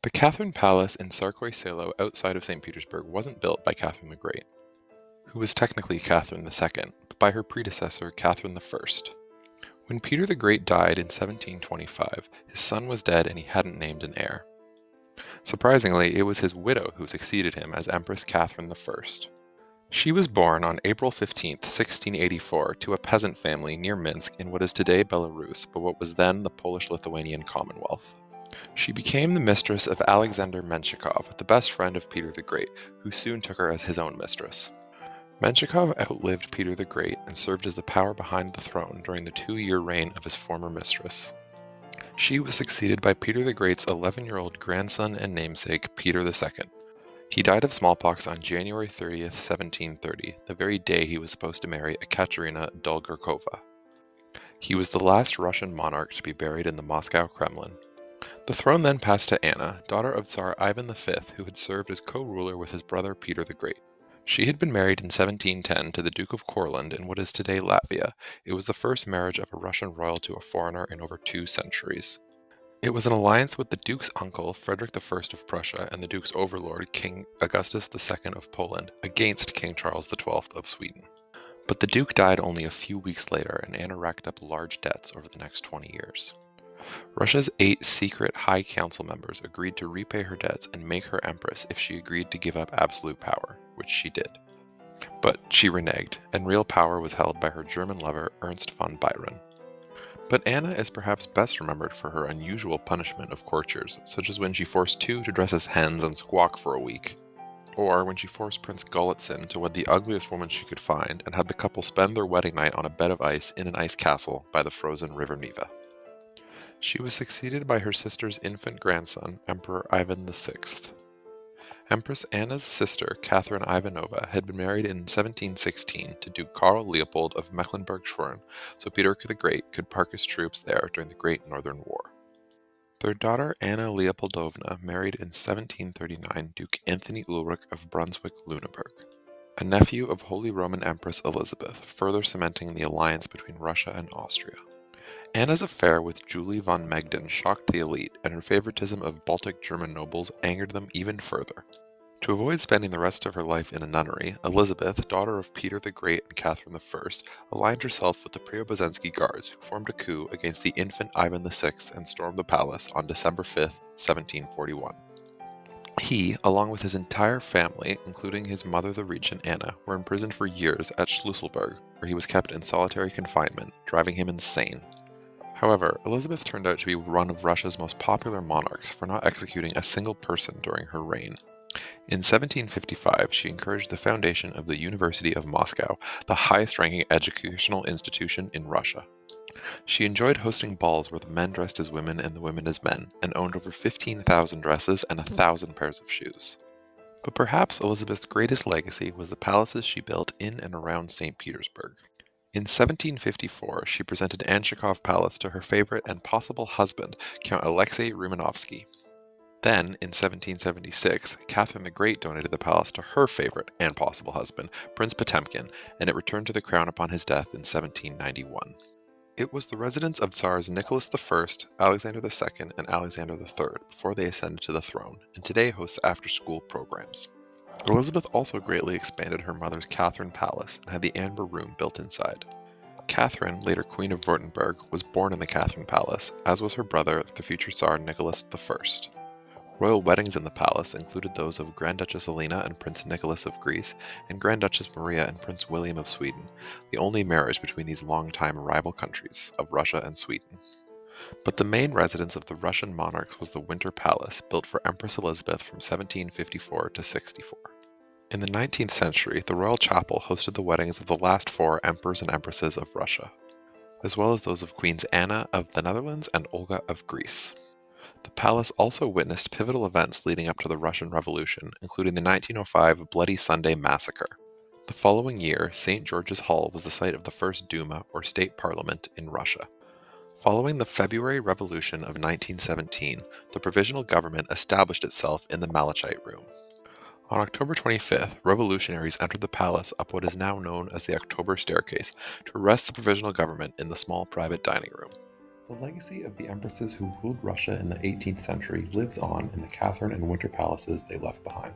The Catherine Palace in Tsarskoye Selo outside of St. Petersburg wasn't built by Catherine the Great, who was technically Catherine II, but by her predecessor Catherine I. When Peter the Great died in 1725, his son was dead and he hadn't named an heir. Surprisingly, it was his widow who succeeded him as Empress Catherine I. She was born on April 15, 1684, to a peasant family near Minsk in what is today Belarus, but what was then the Polish-Lithuanian Commonwealth. She became the mistress of Alexander Menshikov, the best friend of Peter the Great, who soon took her as his own mistress. Menshikov outlived Peter the Great and served as the power behind the throne during the 2-year reign of his former mistress. She was succeeded by Peter the Great's 11-year-old grandson and namesake, Peter II. He died of smallpox on January 30th, 1730, the very day he was supposed to marry Ekaterina Dolgorukova. He was the last Russian monarch to be buried in the Moscow Kremlin. The throne then passed to Anna, daughter of Tsar Ivan V, who had served as co-ruler with his brother Peter the Great. She had been married in 1710 to the Duke of Courland in what is today Latvia. It was the first marriage of a Russian royal to a foreigner in over 2 centuries. It was an alliance with the Duke's uncle, Frederick I of Prussia, and the Duke's overlord, King Augustus II of Poland, against King Charles XII of Sweden. But the Duke died only a few weeks later, and Anna racked up large debts over the next 20 years. Russia's 8 secret High Council members agreed to repay her debts and make her empress if she agreed to give up absolute power, which she did. But she reneged, and real power was held by her German lover Ernst von Byron. But Anna is perhaps best remembered for her unusual punishment of courtiers, such as when she forced 2 to dress as hens and squawk for a week, or when she forced Prince Golitsyn to wed the ugliest woman she could find and had the couple spend their wedding night on a bed of ice in an ice castle by the frozen River Neva. She was succeeded by her sister's infant grandson, Emperor Ivan VI. Empress Anna's sister, Catherine Ivanova, had been married in 1716 to Duke Karl Leopold of Mecklenburg-Schwerin, so Peter the Great could park his troops there during the Great Northern War. Their daughter Anna Leopoldovna married in 1739 Duke Anthony Ulrich of Brunswick-Lüneburg, a nephew of Holy Roman Empress Elisabeth, further cementing the alliance between Russia and Austria. Anna's affair with Julie von Megden shocked the elite, and her favoritism of Baltic German nobles angered them even further. To avoid spending the rest of her life in a nunnery, Elisabeth, daughter of Peter the Great and Catherine I, aligned herself with the Preobrazhensky Guards, who formed a coup against the infant Ivan VI and stormed the palace on December 5, 1741. He, along with his entire family, including his mother the regent Anna, were imprisoned for years at Schlüsselburg, where he was kept in solitary confinement, driving him insane. However, Elisabeth turned out to be one of Russia's most popular monarchs for not executing a single person during her reign. In 1755, she encouraged the foundation of the University of Moscow, the highest-ranking educational institution in Russia. She enjoyed hosting balls where the men dressed as women and the women as men, and owned over 15,000 dresses and 1,000 pairs of shoes. But perhaps Elizabeth's greatest legacy was the palaces she built in and around St. Petersburg. In 1754, she presented Anshikov Palace to her favorite and possible husband, Count Alexei Romanovsky. Then, in 1776, Catherine the Great donated the palace to her favorite and possible husband, Prince Potemkin, and it returned to the crown upon his death in 1791. It was the residence of Tsars Nicholas I, Alexander II, and Alexander III before they ascended to the throne, and today hosts after-school programs. Elizabeth also greatly expanded her mother's Catherine Palace and had the Amber Room built inside. Catherine, later Queen of Württemberg, was born in the Catherine Palace, as was her brother, the future Tsar Nicholas I. Royal weddings in the palace included those of Grand Duchess Elena and Prince Nicholas of Greece, and Grand Duchess Maria and Prince William of Sweden, the only marriage between these long-time rival countries of Russia and Sweden. But the main residence of the Russian monarchs was the Winter Palace, built for Empress Elisabeth from 1754 to 64. In the 19th century, the Royal Chapel hosted the weddings of the last 4 emperors and empresses of Russia, as well as those of Queens Anna of the Netherlands and Olga of Greece. The palace also witnessed pivotal events leading up to the Russian Revolution, including the 1905 Bloody Sunday Massacre. The following year, St. George's Hall was the site of the first Duma, or state parliament, in Russia. Following the February Revolution of 1917, the provisional government established itself in the Malachite Room. On October 25th, revolutionaries entered the palace up what is now known as the October Staircase to arrest the provisional government in the small private dining room. The legacy of the empresses who ruled Russia in the 18th century lives on in the Catherine and Winter palaces they left behind.